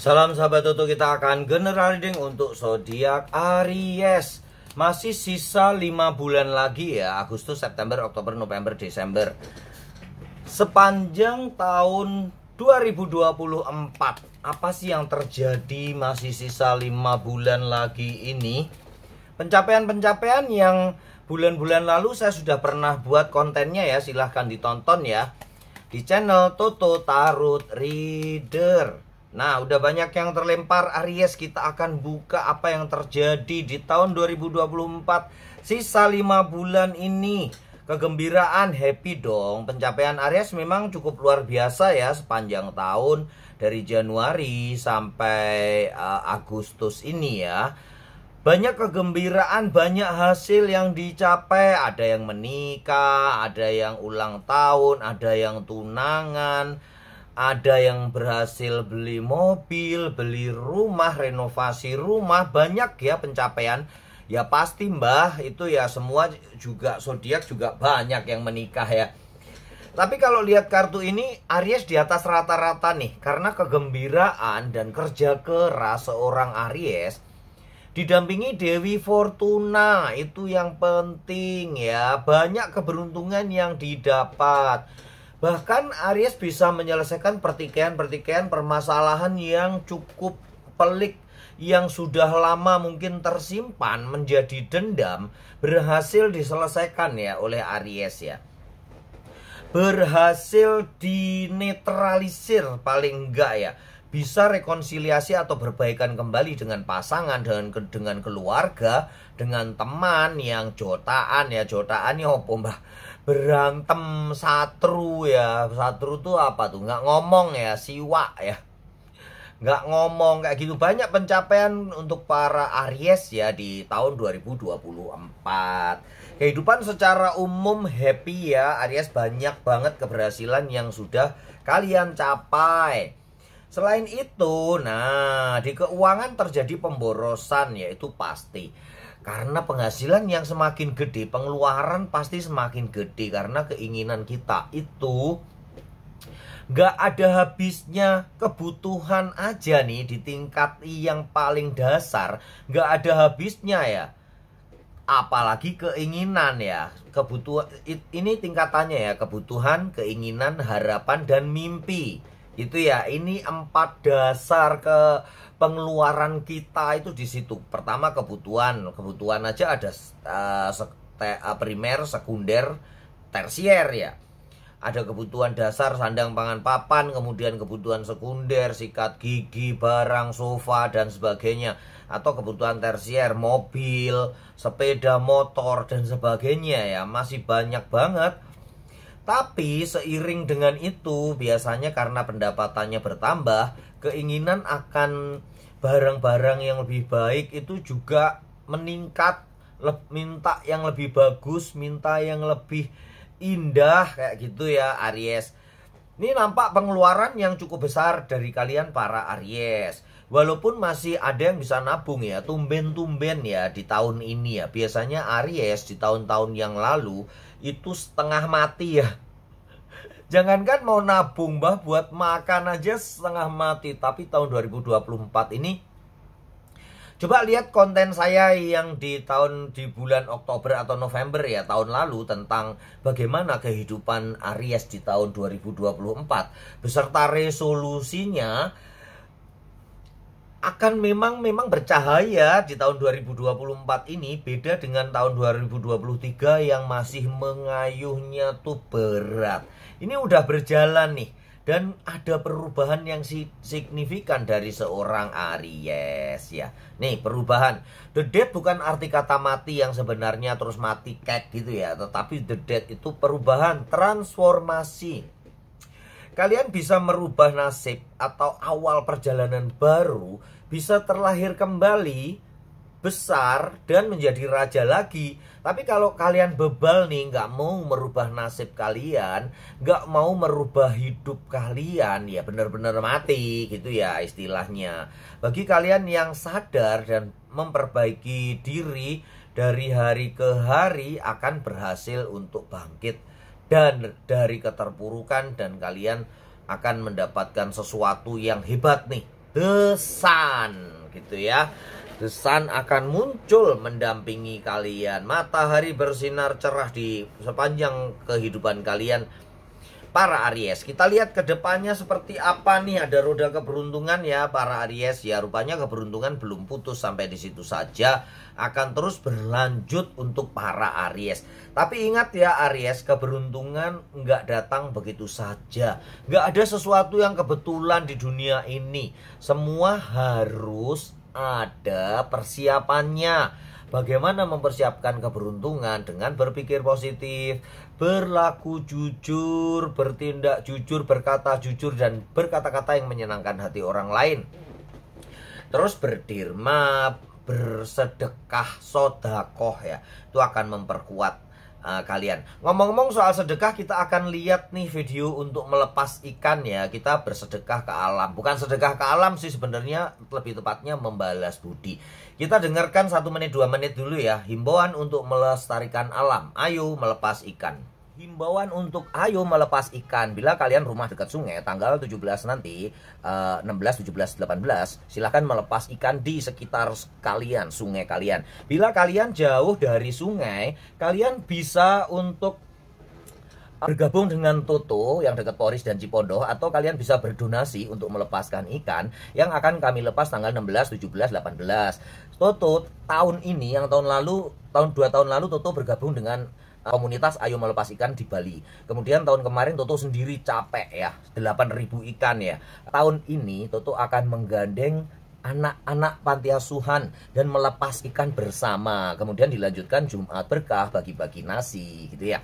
Salam sahabat Toto, kita akan general reading untuk zodiak Aries. Masih sisa 5 bulan lagi ya, Agustus, September, Oktober, November, Desember. Sepanjang tahun 2024, apa sih yang terjadi masih sisa 5 bulan lagi ini? Pencapaian-pencapaian yang bulan-bulan lalu saya sudah pernah buat kontennya ya, silahkan ditonton ya di channel Toto Tarot Reader. Nah, udah banyak yang terlempar Aries. Kita akan buka apa yang terjadi di tahun 2024. Sisa 5 bulan ini. Kegembiraan, happy dong. Pencapaian Aries memang cukup luar biasa ya sepanjang tahun. Dari Januari sampai Agustus ini ya. Banyak kegembiraan, banyak hasil yang dicapai. Ada yang menikah, ada yang ulang tahun, ada yang tunangan, ada yang berhasil beli mobil, beli rumah, renovasi rumah. Banyak ya pencapaian. Ya pasti mbah, itu ya semua juga zodiak juga banyak yang menikah ya. Tapi kalau lihat kartu ini, Aries di atas rata-rata nih. Karena kegembiraan dan kerja keras seorang Aries didampingi Dewi Fortuna. Itu yang penting ya. Banyak keberuntungan yang didapat. Bahkan Aries bisa menyelesaikan pertikaian-pertikaian permasalahan yang cukup pelik, yang sudah lama mungkin tersimpan menjadi dendam, berhasil diselesaikan ya oleh Aries ya. Berhasil dinetralisir paling enggak ya. Bisa rekonsiliasi atau berbaikan kembali dengan pasangan, dengan keluarga, dengan teman yang jotaan ya. Jotaannya apa mbah? Berantem satru ya. Satru tuh apa tuh? Nggak ngomong ya, siwa ya. Nggak ngomong kayak gitu. Banyak pencapaian untuk para Aries ya di tahun 2024. Kehidupan secara umum happy ya. Aries banyak banget keberhasilan yang sudah kalian capai. Selain itu, nah di keuangan terjadi pemborosan ya, itu pasti. Karena penghasilan yang semakin gede, pengeluaran pasti semakin gede. Karena keinginan kita itu gak ada habisnya. Kebutuhan aja nih di tingkat yang paling dasar gak ada habisnya ya. Apalagi keinginan ya. Kebutuhan ini tingkatannya ya, kebutuhan, keinginan, harapan, dan mimpi. Itu ya, ini 4 dasar ke pengeluaran kita itu di situ. Pertama kebutuhan aja ada primer, sekunder, tersier ya. Ada kebutuhan dasar sandang pangan papan, kemudian kebutuhan sekunder sikat gigi, barang, sofa dan sebagainya. Atau kebutuhan tersier, mobil, sepeda motor dan sebagainya ya. Masih banyak banget. Tapi seiring dengan itu biasanya karena pendapatannya bertambah, keinginan akan barang-barang yang lebih baik itu juga meningkat. Minta yang lebih bagus, minta yang lebih indah kayak gitu ya Aries. Ini nampak pengeluaran yang cukup besar dari kalian para Aries. Walaupun masih ada yang bisa nabung ya, tumben-tumben ya di tahun ini ya. Biasanya Aries di tahun-tahun yang lalu itu setengah mati ya. Jangankan mau nabung mbah, buat makan aja setengah mati. Tapi tahun 2024 ini, coba lihat konten saya yang di bulan Oktober atau November ya tahun lalu tentang bagaimana kehidupan Aries di tahun 2024 beserta resolusinya akan memang bercahaya di tahun 2024 ini. Beda dengan tahun 2023 yang masih mengayuhnya tuh berat. Ini udah berjalan nih. Dan ada perubahan yang signifikan dari seorang Aries ya. Nih perubahan. The death bukan arti kata mati yang sebenarnya terus mati kayak gitu ya. Tetapi the death itu perubahan, transformasi. Kalian bisa merubah nasib atau awal perjalanan baru, bisa terlahir kembali, besar, dan menjadi raja lagi. Tapi kalau kalian bebal nih, nggak mau merubah nasib kalian, nggak mau merubah hidup kalian, ya benar-benar mati gitu ya istilahnya. Bagi kalian yang sadar dan memperbaiki diri dari hari ke hari akan berhasil untuk bangkit dan dari keterpurukan, dan kalian akan mendapatkan sesuatu yang hebat nih. The Sun gitu ya. The Sun akan muncul mendampingi kalian. Matahari bersinar cerah di sepanjang kehidupan kalian para Aries. Kita lihat ke depannya seperti apa nih. Ada roda keberuntungan ya para Aries. Ya rupanya keberuntungan belum putus sampai di situ saja. Akan terus berlanjut untuk para Aries. Tapi ingat ya Aries, keberuntungan nggak datang begitu saja. Nggak ada sesuatu yang kebetulan di dunia ini. Semua harus ada persiapannya. Bagaimana mempersiapkan keberuntungan? Dengan berpikir positif, berlaku jujur, bertindak jujur, berkata jujur, dan berkata-kata yang menyenangkan hati orang lain. Terus berdirma, bersedekah, sodakoh ya. Itu akan memperkuat kalian. Ngomong-ngomong soal sedekah, kita akan lihat nih video untuk melepas ikan ya. Kita bersedekah ke alam. Bukan sedekah ke alam sih sebenarnya, lebih tepatnya membalas budi. Kita dengarkan 1 menit 2 menit dulu ya. Himbauan untuk melestarikan alam. Ayo melepas ikan. Himbauan untuk ayo melepas ikan. Bila kalian rumah dekat sungai tanggal 17 nanti 16, 17, 18 silahkan melepas ikan di sekitar kalian, sungai kalian. Bila kalian jauh dari sungai, kalian bisa untuk bergabung dengan Toto yang dekat Poris dan Cipondoh, atau kalian bisa berdonasi untuk melepaskan ikan yang akan kami lepas tanggal 16, 17, 18. Toto tahun ini, yang tahun lalu, 2 tahun lalu Toto bergabung dengan komunitas Ayo Melepas Ikan di Bali. Kemudian tahun kemarin Toto sendiri capek ya, 8.000 ikan ya. Tahun ini Toto akan menggandeng anak-anak panti asuhan dan melepas ikan bersama. Kemudian dilanjutkan Jumat Berkah, bagi-bagi nasi gitu ya.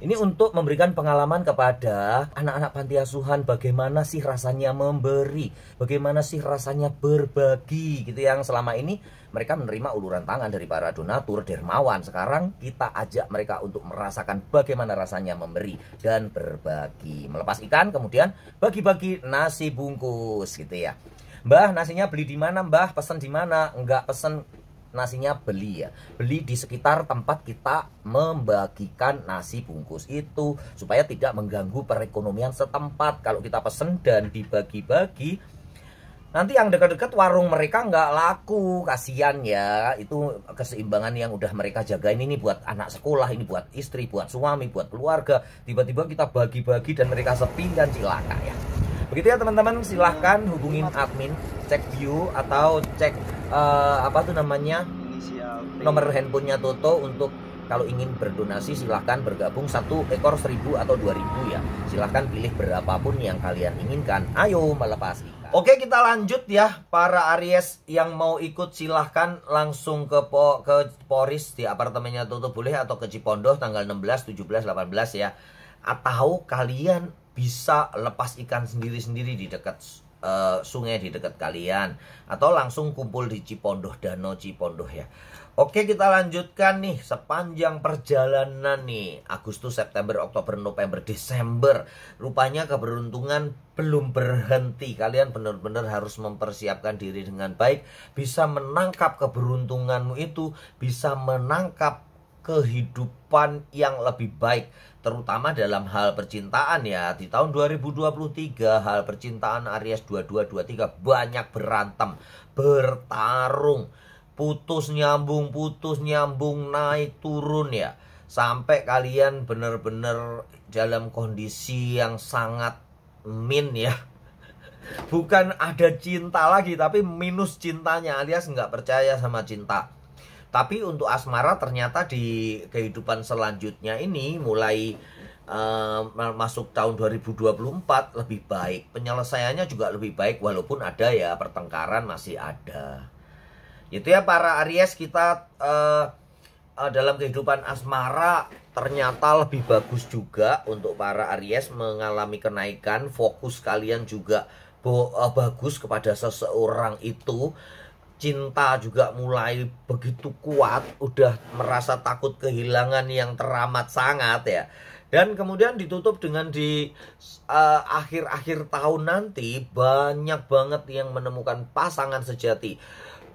Ini untuk memberikan pengalaman kepada anak-anak panti asuhan bagaimana sih rasanya memberi, bagaimana sih rasanya berbagi gitu, yang selama ini mereka menerima uluran tangan dari para donatur, dermawan. Sekarang kita ajak mereka untuk merasakan bagaimana rasanya memberi dan berbagi. Melepas ikan, kemudian bagi-bagi nasi bungkus gitu ya. Mbah, nasinya beli di mana, Mbah? Pesen di mana? Enggak pesen nasinya, beli ya. Beli di sekitar tempat kita membagikan nasi bungkus itu, supaya tidak mengganggu perekonomian setempat. Kalau kita pesen dan dibagi-bagi, nanti yang dekat-dekat warung mereka nggak laku, kasihan ya. Itu keseimbangan yang udah mereka jagain, ini buat anak sekolah, ini buat istri, buat suami, buat keluarga. Tiba-tiba kita bagi-bagi dan mereka sepi dan cilaka ya. Begitu ya teman-teman, silahkan hubungin admin, cek view atau cek nomor handphonenya Toto untuk kalau ingin berdonasi. Silahkan bergabung, 1 ekor 1.000 atau 2.000 ya. Silahkan pilih berapapun yang kalian inginkan. Ayo melepas ikan. Oke, kita lanjut ya. Para Aries yang mau ikut silahkan langsung ke Poris di apartemennya Toto boleh, atau ke Cipondoh tanggal 16, 17, 18 ya. Atau kalian bisa lepas ikan sendiri-sendiri di dekat sungai di dekat kalian, atau langsung kumpul di Cipondoh, Danau Cipondoh ya. Oke, kita lanjutkan nih sepanjang perjalanan nih, Agustus, September, Oktober, November, Desember. Rupanya keberuntungan belum berhenti. Kalian benar-benar harus mempersiapkan diri dengan baik, bisa menangkap keberuntunganmu itu, bisa menangkap kehidupan yang lebih baik, terutama dalam hal percintaan ya. Di tahun 2023 hal percintaan Aries 2223 banyak berantem, bertarung, putus nyambung, naik turun ya, sampai kalian benar-benar dalam kondisi yang sangat min ya. Bukan ada cinta lagi, tapi minus cintanya, alias nggak percaya sama cinta. Tapi untuk asmara ternyata di kehidupan selanjutnya ini mulai masuk tahun 2024 lebih baik. Penyelesaiannya juga lebih baik, walaupun ada ya pertengkaran, masih ada. Itu ya para Aries, kita dalam kehidupan asmara ternyata lebih bagus juga untuk para Aries mengalami kenaikan. Fokus kalian juga bagus kepada seseorang itu. Cinta juga mulai begitu kuat, udah merasa takut kehilangan yang teramat sangat ya. Dan kemudian ditutup dengan di akhir-akhir tahun nanti banyak banget yang menemukan pasangan sejati.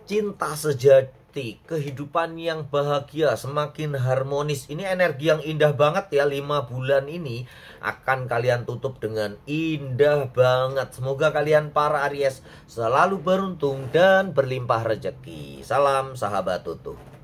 Cinta sejati menikmati kehidupan yang bahagia, semakin harmonis. Ini energi yang indah banget ya, 5 bulan ini akan kalian tutup dengan indah banget. Semoga kalian para Aries selalu beruntung dan berlimpah rezeki. Salam sahabat Tutuh.